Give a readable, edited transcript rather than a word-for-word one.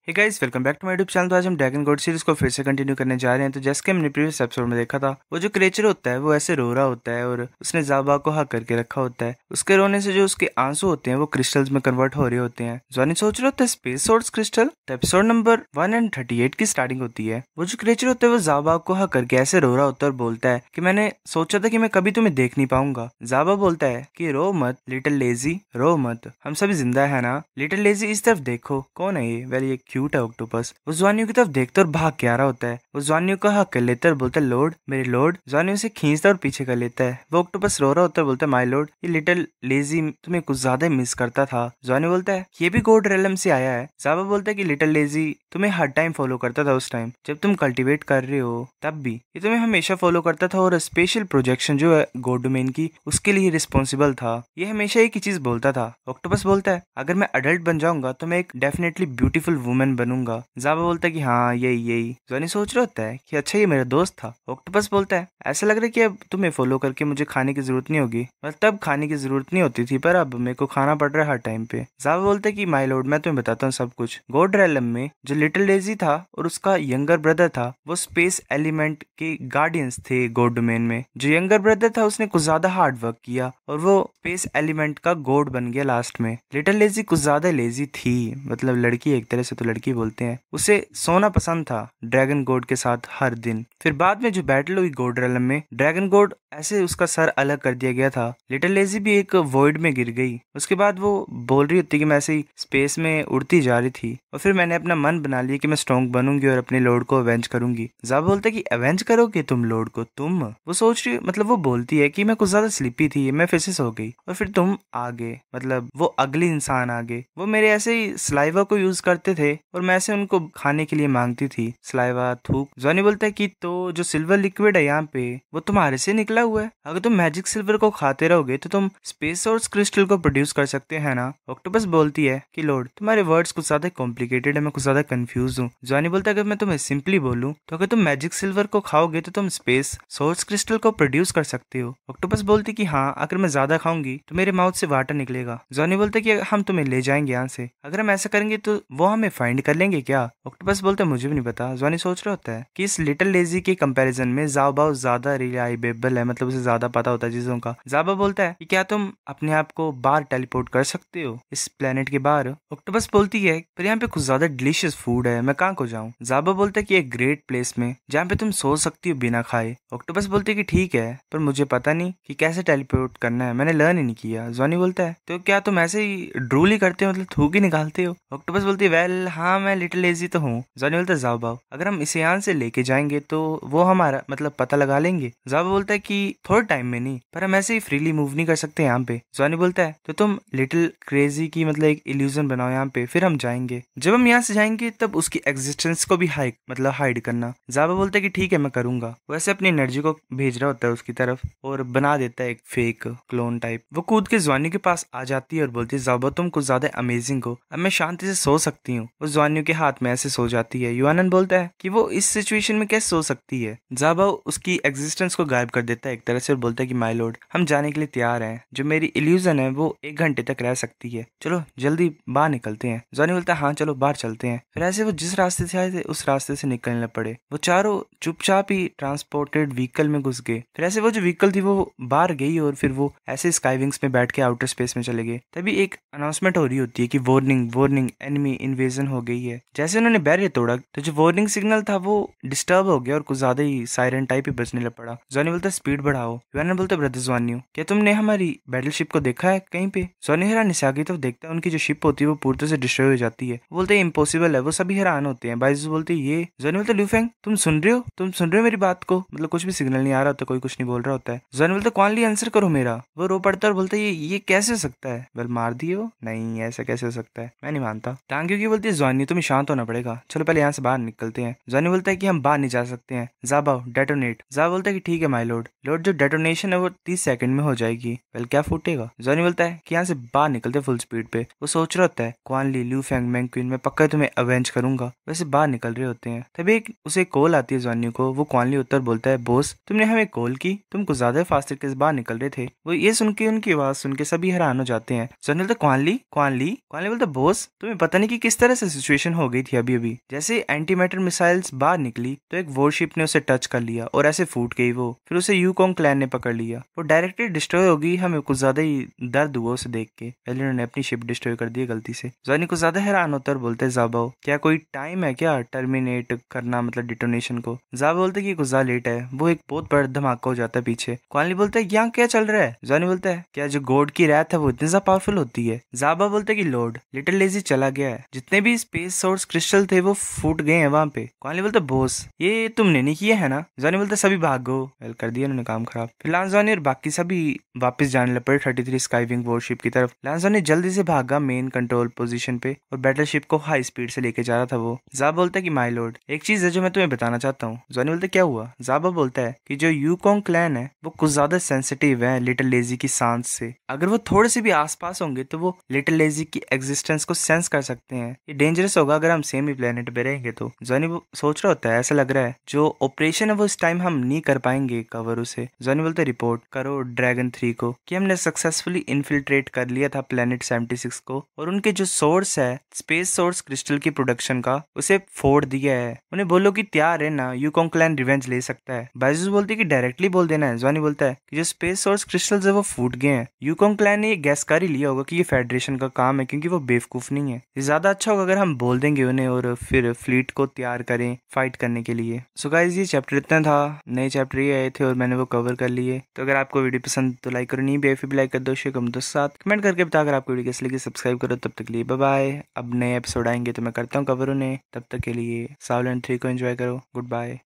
Hey guys, welcome back to my YouTube channel. तो आज हम ड्रैगन गॉड सीरीज को फिर से कंटिन्यू करने जा रहे हैं। तो जैसे कि हमने प्रीवियस एपिसोड में देखा था, वो जो क्रिएचर होता है वो ऐसे रो रहा होता है और उसने ज़ाबा को हक करके रखा होता है। उसके रोने से जो उसके आंसू होते हैं वो क्रिस्टल्स में कन्वर्ट हो रहे होते हैं। जॉनी सोच रहा होता है स्पेस सोर्स क्रिस्टल। तो एपिसोड नंबर 138 की स्टार्टिंग होती है। वो जो क्रिएचर होता है वो ज़ाबा को हक करके ऐसे रो रहा होता है और बोलता है कि मैंने सोचा था कि मैं कभी तुम्हें देख नहीं पाऊंगा। ज़ाबा बोलता है कि रो मत लिटिल लेजी, रो मत, हम सभी जिंदा है ना। लिटिल लेजी इस तरफ देखो, कौन है ये? वेल, ये क्यूट है ऑक्टोपस। वो ज्वानियों की तरफ देखता और भाग के आ रहा होता है। वो ज्वानियों का हक कर लेता है और बोलता है लॉर्ड, मेरे लॉर्ड। ज्वानियों से खींचता और पीछे कर लेता है। वो ऑक्टोपस रो रहा होता है, बोलता है माय लॉर्ड, ये लिटिल लेजी तुम्हें कुछ ज्यादा मिस करता था। ज्वानी बोलता है ये भी गॉड रेलम से आया है। ज़ाबा बोलता है कि लिटिल लेजी तुम्हें हर टाइम फॉलो करता था, उस टाइम जब तुम कल्टीवेट कर रहे हो तब भी ये तुम्हें हमेशा फॉलो करता था और स्पेशल प्रोजेक्शन जो है गॉड डोमेन की उसके लिए रिस्पॉन्सिबल था। ये हमेशा एक ही चीज बोलता था। ऑक्टोपस बोलता है अगर मैं अडल्ट बन जाऊंगा तो मैं एक डेफिनेटली ब्यूटीफुल वुमेन बनूंगा। ज़ाबा बोलता है कि हाँ यही यही। जॉनी सोच रहा होता है कि अच्छा ये मेरा दोस्त था। ऑक्टोपस बोलता है ऐसा लग रहा है कि अब तुम्हें फॉलो करके मुझे खाने की जरूरत नहीं होगी। मतलब तब खाने की जरूरत नहीं होती थी पर अब मेरे को खाना पड़ रहा है हर टाइम पे। ज़ाबा बोलता है कि माय लॉर्ड, मैं तुम्हें बताता हूँ सब कुछ। गॉड रेलम में जो लिटिल डेजी था और उसका यंगर ब्रदर था वो स्पेस एलिमेंट के गार्डियंस थे गॉड डोमेन में। जो यंगर ब्रदर था उसने कुछ ज्यादा हार्ड वर्क किया और वो स्पेस एलिमेंट का गॉड बन गया लास्ट में। लिटिल लेजी कुछ ज्यादा लेजी थी, मतलब लड़की, एक तरह से तो लड़की बोलते हैं। उसे सोना पसंद था ड्रैगन गॉड के साथ हर दिन। फिर बाद में जो बैटल हुई गॉड रेलम में, ड्रैगन गॉड ऐसे उसका सर अलग कर दिया गया था। लिटिल लेजी भी एक वॉइड में गिर गई। उसके बाद वो बोल रही होती कि मैं ऐसे ही स्पेस में उड़ती जा रही थी और फिर मैंने अपना मन बना लिया कि मैं स्ट्रॉन्ग बनूंगी और अपने लॉर्ड को अवेंज करूंगी। ज़ाबा बोलता है कि अवेंज करोगे तुम लॉर्ड को? तुम? वो सोच रही, मतलब वो बोलती है कि मैं कुछ ज्यादा स्लीपी थी, मैं फिर से सो गई और फिर तुम आ गए, मतलब वो अगली इंसान आ गए। वो मेरे ऐसे ही स्लाइवा को यूज करते थे और मैं ऐसे उनको खाने के लिए मांगती थी, स्लाइवा, थूक। जॉनी बोलता है कि तो जो सिल्वर लिक्विड है यहाँ पे वो तुम्हारे से निकला हुआ है। अगर तुम मैजिक सिल्वर को खाते रहोगे तो तुम स्पेस सोर्स क्रिस्टल को प्रोड्यूस कर सकते हैं ना। ऑक्टोपस बोलती है कि लॉर्ड तुम्हारे वर्ड्स कुछ ज्यादा कॉम्प्लिकेटेड है, मैं कुछ ज्यादा कंफ्यूज हूँ। जॉनी बोलता है अगर मैं तुम्हें सिंपली बोलूँ तो अगर तुम मैजिक सिल्वर को खाओगे तो तुम स्पेस सोर्स क्रिस्टल को प्रोड्यूस कर सकते हो। ऑक्टोपस बोलती कि हाँ, अगर मैं ज्यादा खाऊंगी तो मेरे माउथ से वाटर निकलेगा। जॉनी बोलता है कि हम तुम्हें ले जाएंगे यहाँ से, अगर हम ऐसा करेंगे तो वो हमें फाइंड कर लेंगे क्या? ऑक्टोपस बोलता है मुझे भी नहीं पता। जॉनी सोच रहा होता है कि इस लिटिल लेजी के कंपैरिजन में ज़ाबा ज्यादा रिलायबल है, मतलब उसे ज्यादा पता होता है चीजों का। ज़ाबा बोलता है कि क्या तुम अपने आप को बाहर टेलीपोर्ट कर सकते हो, इस प्लेनेट के बाहर? ऑक्टोपस बोलती है पर यहाँ पे कुछ ज्यादा डिलीशियस फूड है, मैं कहाँ को जाऊँ? ज़ाबा बोलता है कि एक ग्रेट प्लेस में जहाँ पे तुम सो सकती हो बिना खाए। ऑक्टोपस बोलती है कि ठीक है पर मुझे पता नहीं कि कैसे टेलीपोर्ट करना है, मैंने लर्न ही नहीं किया। जॉनी बोलता है तो क्या तुम ऐसे ही ड्रूल ही करते हो, मतलब थूक ही निकालते हो? ऑक्टोपस बोलती है वेल हाँ, मैं लिटिल लेजी तो हूँ। जॉनी बोलता है ज़ाबा अगर हम इसे यहाँ से लेके जाएंगे तो वो हमारा मतलब पता लगा लेंगे। ज़ाबा बोलता है कि थोड़े टाइम में नहीं, पर हम ऐसे ही फ्रीली मूव नहीं कर सकते यहाँ पे। जॉनी बोलता है तो तुम लिटिल क्रेजी की मतलब एक इल्यूजन बनाओ यहाँ पे, फिर हम जाएंगे। जब हम यहाँ से जाएंगे तब उसकी एग्जिस्टेंस को भी हाइड करना। ज़ाबा बोलता है कि ठीक है मैं करूंगा। वैसे अपनी एनर्जी को भेज रहा होता है उसकी तरफ और बना देता है एक फेक क्लोन टाइप। वो कूद के ज्वानियों के पास आ जाती है और बोलती है ज़ाबा तुम कुछ ज्यादा अमेजिंग हो, अब मैं शांति से सो सकती हूँ। वो ज्वानियों के हाथ में ऐसे सो जाती है। युआनन बोलता है कि वो इस सिचुएशन में कैसे सो सकती है। ज़ाबा उसकी एग्जिस्टेंस को गायब कर देता है एक तरह से और बोलता है कि माय लॉर्ड हम जाने के लिए तैयार हैं, जो मेरी इल्यूजन है वो 1 घंटे तक रह सकती है, चलो जल्दी बाहर निकलते हैं। जॉनी बोलता है हाँ चलो बाहर चलते हैं। फिर ऐसे वो जिस रास्ते से आए थे उस रास्ते से निकलने पड़े। वो चारों चुपचाप ही ट्रांसपोर्टेड व्हीकल में घुस गए। फिर ऐसे वो जो व्हीकल थी वो बाहर गई और फिर वो ऐसे स्काईविंग्स में बैठ के आउटर स्पेस में चले गए। तभी एक अनाउंसमेंट हो रही होती है कि वार्निंग वार्निंग, एनिमी इन्वेजन हो गई है। जैसे उन्होंने बैरियर तोड़ा तो जो वार्निंग सिग्नल था वो डिस्टर्ब हो गया और कुछ ज्यादा ही सायरन टाइप ही बजने लग पड़ा। जॉनी बोलता है स्पीड बढ़ाओ। युआनन बोलता है ब्रदर ज्वानियो क्या तुमने हमारी बैटलशिप को देखा है कहीं पे? जॉनी हैरानी से आगे तो देखता है उनकी जो शिप होती है वो पूरी तरह से डिस्ट्रॉय हो जाती है। बोलते हैं इम्पॉसिबल है, वो सभी हैरान होते हैं। बाइजू बोलते ये। जॉनी बोलता है ल्यूफेंग तुम सुन रहे हो, तुम सुन रहे हो मेरी बात को? मतलब कुछ भी सिग्नल नहीं आ रहा होता, कोई कुछ नहीं बोल रहा होता है। जॉनी बोलता है क्वानली आंसर करो मेरा। वो रो पड़ता है और बोलता है ये कैसे हो सकता है? वेल मार दिए वो? नहीं ऐसा कैसे हो सकता है, मैं नहीं मानता। टांगियों की बोलती है जॉनी तुम्हें शांत होना पड़ेगा, चलो पहले यहाँ से बाहर निकलते हैं। जॉनी बोलता है कि हम बाहर नहीं जा सकते हैं। ज़ाबा डेटोनेट। ज़ाबा बोलता है कि ठीक है माय लॉर्ड। लॉर्ड जो डेटोनेशन है वो 30 सेकंड में हो जाएगी। वेल क्या फूटेगा? जॉनी बोलता है कि यहाँ से बाहर निकलते फुल स्पीड पे। वो सोच रहा होता है क्वानली, ल्यूफेंग, मैंक्विन मैं पक्का तुम्हें अवेंज करूंगा। वैसे बाहर निकल रहे होते हैं तभी एक उसे कॉल आती है जॉनी को। वो क्वानली उत्तर बोलता है बॉस तुमने हमें कॉल की, तुम कुछ ज्यादा फास्ट तरीके से बाहर निकल रहे थे। वो ये सुन के उनकी आवाज सुन के सभी हैरान हो जाते हैं। जॉनी बोलता क्वानली क्वानली क्वानली बोलता बॉस तुम्हें पता नहीं कि किस तरह से सिचुएशन हो गई थी अभी अभी। जैसे एंटी मैटर मिसाइल्स बाहर निकली तो एक वॉरशिप ने उसे टच कर लिया और ऐसे फूट गई वो। फिर उसे यूकोंग क्लैन ने पकड़ लिया। वो डायरेक्टली डिस्ट्रॉय होगी। हमें कुछ ज्यादा ही दर्द हुआ उसे देख के। पहले उन्होंने अपनी शिप डिस्ट्रॉय कर दी गलती से। जॉनी को ज्यादा हैरान होता है और बोलते हैं ज़ाबाओ क्या कोई टाइम है क्या टर्मिनेट करना, मतलब डिटोनेशन को। ज़ाबा बोलते हैं कि कुछ ज्यादा लेट है। वो एक बहुत बड़ा धमाका हो जाता है पीछे। क्वानली बोलते है यहाँ क्या चल रहा है। जॉनी बोलता है क्या जो गॉड की रैथ है वो इतनी ज्यादा पावरफुल होती है। ज़ाबा बोलते है कि लॉर्ड लिटिल लेजी चला गया है। जितने भी स्पेस सोर्स क्रिस्टल थे वो फूट गए हैं वहां पे। क्वानली बोलते बॉस ये तुमने नहीं किया है ना। जॉनी बोलते सभी भागो। वेल कर दिया उन्होंने काम खराब। फिर लांज़ोनी और बाकी सभी वापस जाने लग पड़े 33 स्काईविंग वॉरशिप की तरफ। लांज़ोनी जल्दी से भागा मेन कंट्रोल पोजीशन पे और बैटलशिप को हाई स्पीड से लेके जा रहा था वो। ज़ाबा बोलता है कि माय लॉर्ड एक चीज है जो मैं तुम्हें बताना चाहता हूँ। जॉनी बोलते क्या हुआ। ज़ाबा बोलता है कि जो यूकोंग क्लैन है वो कुछ ज्यादा सेंसिटिव है लिटिल लेजी की सांस से। अगर वो थोड़े से भी आसपास होंगे तो वो लिटिल लेजी की एग्जिस्टेंस को सेंस कर सकते हैं। ये डेंजरस होगा अगर हम सेम ही प्लेनेट पे रहेंगे तो। जॉनी सोच रहा होता है ऐसा लग रहा है जो ऑपरेशन है वो इस टाइम हम नहीं कर पाएंगे कवर उसे। जॉनी बोलते रिपोर्ट करो ड्रैगन 3 को कि हमने सक्सेसफुली इन्फिल्ट्रेट कर लिया था प्लेनेट 76 को और उनके जो सोर्स है स्पेस सोर्स क्रिस्टल की प्रोडक्शन का उसे फोड़ दिया है। उन्हें बोलो कि तैयार है ना, यूकोंग क्लैन रिवेंज ले सकता है। बाइजूस बोलती है कि डायरेक्टली बोल देना है। जॉनी बोलता है कि जो स्पेस सोर्स क्रिस्टल्स है वो फूट गए हैं। यूकोंग क्लैन ने ये गैस कर ही लिया होगा कि ये फेडरेशन का काम है क्योंकि वो बेवकूफ नहीं है। ये ज्यादा अच्छा होगा अगर हम बोल देंगे उन्हें और फिर फ्लीट को तैयार करें फाइट करने के लिए। सो गाइस ये चैप्टर इतना था। नए चैप्टर ये आए थे और मैंने वो कवर कर लिए। तो अगर आपको वीडियो पसंद तो लाइक करो, नहीं भी लाइक कर दो, शेयर करो दोस्तों साथ, कमेंट करके बता अगर आपको वीडियो कैसी लगी। सब्सक्राइब करो। तब तक के लिए बाय बाय। अब नए एपिसोड आएंगे तो मैं करता हूँ कवर उन्हें। तब तक के लिए सावलेंट 3 को एंजॉय करो। Good bye.